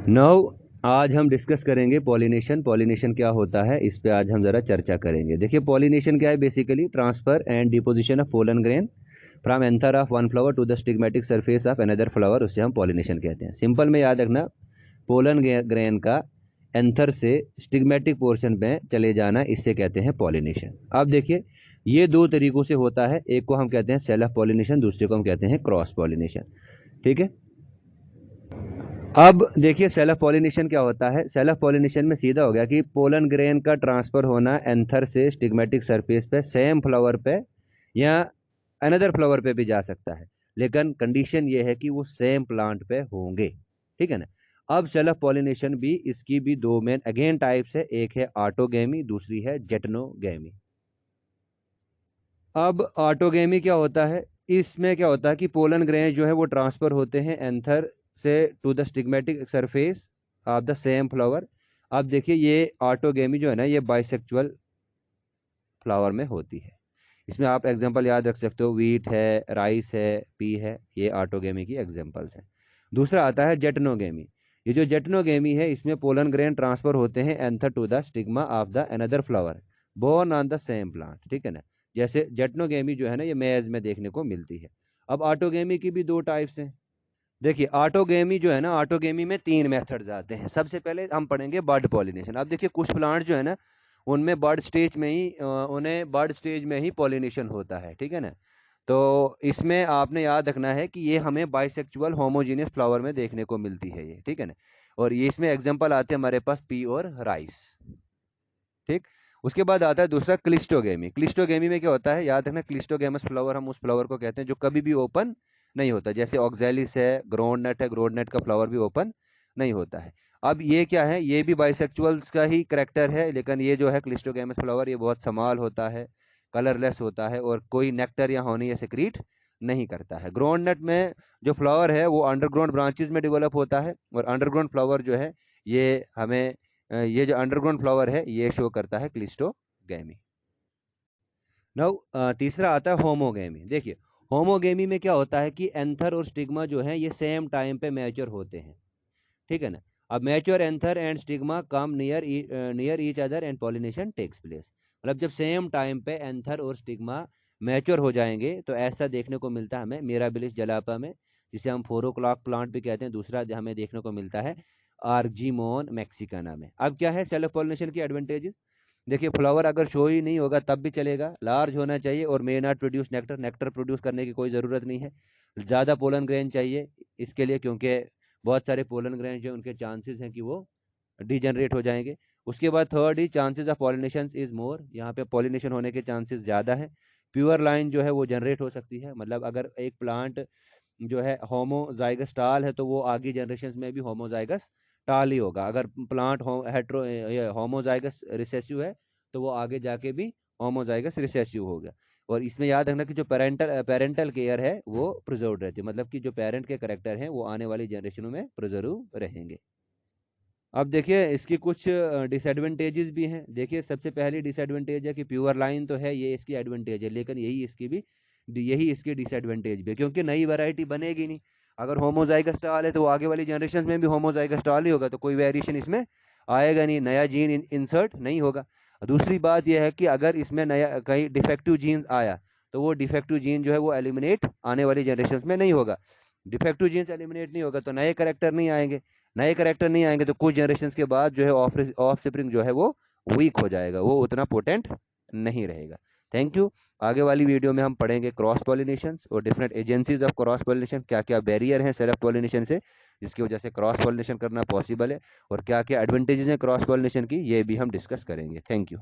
Now आज हम discuss करेंगे पॉलिनेशन। पॉलिनेशन क्या होता है इस पे आज हम जरा चर्चा करेंगे। देखिए पॉलिनेशन क्या है, basically transfer and deposition of pollen grain from anther of one flower to the stigmatic surface of another flower, उससे हम पॉलिनेशन कहते हैं। सिंपल में याद रखना, पोलन ग्रेन का एंथर से स्टिग्मेटिक पोर्शन में चले जाना, इससे कहते हैं पॉलिनेशन। अब देखिए ये दो तरीकों से होता है, एक को हम कहते हैं सेल्फ पॉलिनेशन, दूसरे को हम कहते हैं क्रॉस पॉलिनेशन। ठीक है, अब देखिए सेल्फ पॉलिनेशन क्या होता है। सेल्फ पॉलिनेशन में सीधा हो गया कि पोलन ग्रेन का ट्रांसफर होना एंथर से स्टिग्मेटिक सरफेस पे, सेम फ्लावर पे या अनदर फ्लावर पे भी जा सकता है, लेकिन कंडीशन ये है कि वो सेम प्लांट पे होंगे। ठीक है ना। अब सेल्फ पॉलिनेशन भी, इसकी भी दो मेन अगेन टाइप्स है, एक है ऑटोगेमी, दूसरी है जेटनोगेमी। अब ऑटोगेमी क्या होता है, इसमें क्या होता है कि पोलन ग्रेन जो है वो ट्रांसफर होते हैं एंथर से to the stigmatic surface of the same flower. अब देखिए ये ऑटोगेमी जो है ना, ये बाइसेक्चुअल फ्लावर में होती है। इसमें आप एग्जांपल याद रख सकते हो, वीट है, राइस है, पी है, ये ऑटोगेमी की एग्जांपल्स हैं। दूसरा आता है जेटनोगेमी। ये जो जेटनोगेमी है, इसमें पोलन ग्रेन ट्रांसफर होते हैं anther to the stigma of the another flower born on the same plant. ठीक है ना। जैसे जेटनोगेमी जो है ना, ये मेज में देखने को मिलती है। अब ऑटोगेमी की भी दो टाइप्स हैं। देखिए ऑटोगेमी जो है ना, ऑटोगेमी में तीन मेथड्स आते हैं। सबसे पहले हम पढ़ेंगे बर्ड पॉलिनेशन। अब देखिए कुछ प्लांट जो है ना, उनमें बर्ड स्टेज में ही उन्हें बर्ड स्टेज में ही पॉलिनेशन होता है। ठीक है ना। तो इसमें आपने याद रखना है कि ये हमें बाइसेक्चुअल होमोजीनियस फ्लावर में देखने को मिलती है ये। ठीक है ना। और ये इसमें एग्जांपल आते हैं हमारे पास पी और राइस। ठीक। उसके बाद आता है दूसरा क्लिस्टोगेमी। क्लिस्टोगेमी में क्या होता है, याद रखना, क्लिस्टोगेमस फ्लावर हम उस फ्लावर को कहते हैं जो कभी भी ओपन नहीं होता। जैसे ऑक्जेलिस है, ग्राउंडनट है, ग्राउंडनट का फ्लावर भी ओपन नहीं होता है। अब ये क्या है, ये भी बाइसेक्चुअल्स का ही करेक्टर है, लेकिन ये जो है क्लिस्टोगेमस फ्लावर, ये बहुत समाल होता है, कलरलेस होता है और कोई नेक्टर या हनी या सेक्रीट नहीं करता है। ग्राउंडनट में जो फ्लावर है वो अंडरग्राउंड ब्रांचेस में डेवलप होता है, और अंडरग्राउंड फ्लावर जो है ये हमें ये जो अंडरग्राउंड फ्लावर है ये शो करता है क्लिस्टोगेमी। नाउ तीसरा आता है होमोगेमी। देखिए होमोगेमी में क्या होता है कि एंथर और स्टिग्मा जो है ये सेम टाइम पे मैच्योर होते हैं। ठीक है ना। अब mature anther and stigma come near each other and pollination takes place. मतलब जब सेम टाइम पे एंथर और स्टिग्मा मैच्योर हो जाएंगे तो ऐसा देखने को मिलता है हमें मिराबिलिस जलापा में, जिसे हम 4 o'clock प्लांट भी कहते हैं। दूसरा हमें देखने को मिलता है आर्जीमोन मैक्सिकाना में। अब क्या है सेल्फ पॉलिनेशन की एडवांटेजेस। देखिए फ्लावर अगर शो ही नहीं होगा तब भी चलेगा, लार्ज होना चाहिए और may not produce nectar. Nectar produce करने की कोई ज़रूरत नहीं है। ज़्यादा पोलन ग्रेन चाहिए इसके लिए, क्योंकि बहुत सारे पोलन ग्रेन जो उनके चांसेस हैं कि वो डिजनरेट हो जाएंगे। उसके बाद third he chances of pollination is more, यहाँ पे पॉलिनेशन होने के चांसेस ज़्यादा है। प्योर लाइन जो है वो जनरेट हो सकती है, मतलब अगर एक प्लांट जो है होमोजाइगस टाल है तो वो आगे जनरेशन में भी होमोजाइगस टाल ही होगा। अगर प्लांट हेट्रो होमोजाइगस रिसेसिव है तो वो आगे जाके भी होमोजाइगस रिसेसिव होगा। और इसमें याद रखना कि जो पेरेंटल केयर है वो प्रिजर्व रहती है, मतलब कि जो पेरेंट के करेक्टर हैं वो आने वाली जनरेशनों में प्रिजर्व रहेंगे। अब देखिए इसकी कुछ डिसएडवांटेजेस भी हैं। देखिए सबसे पहली डिसएडवांटेज है कि प्योर लाइन तो है, ये इसकी एडवांटेज है, लेकिन यही इसकी डिसएडवांटेज भी है, क्योंकि नई वैरायटी बनेगी नहीं। अगर होमोजाइगस स्टाल है तो आगे वाली जनरेशन में भी होमोजाइगस स्टाल ही होगा, तो कोई वेरिएशन इसमें आएगा नहीं, नया जीन इंसर्ट नहीं होगा। दूसरी बात यह है कि अगर इसमें नया कहीं डिफेक्टिव जीन आया तो वो डिफेक्टिव जीन जो है वो एलिमिनेट आने वाली जनरेशन में नहीं होगा। डिफेक्टिव जीन्स एलिमिनेट नहीं होगा तो नए करेक्टर नहीं आएंगे। नए करेक्टर नहीं आएंगे तो कुछ जनरेशन के बाद जो है ऑफ स्प्रिंग जो है वो वीक हो जाएगा, वो उतना पोटेंट नहीं रहेगा। Thank you. आगे वाली वीडियो में हम पढ़ेंगे क्रॉस पॉलिनेशन और different agencies of cross pollination, क्या क्या बैरियर हैं सेल्फ पॉलिनेशन से जिसकी वजह से क्रॉस पॉलिनेशन करना पॉसिबल है, और क्या क्या एडवांटेजेस हैं क्रॉस पॉलिनेशन की, ये भी हम डिस्कस करेंगे। Thank you.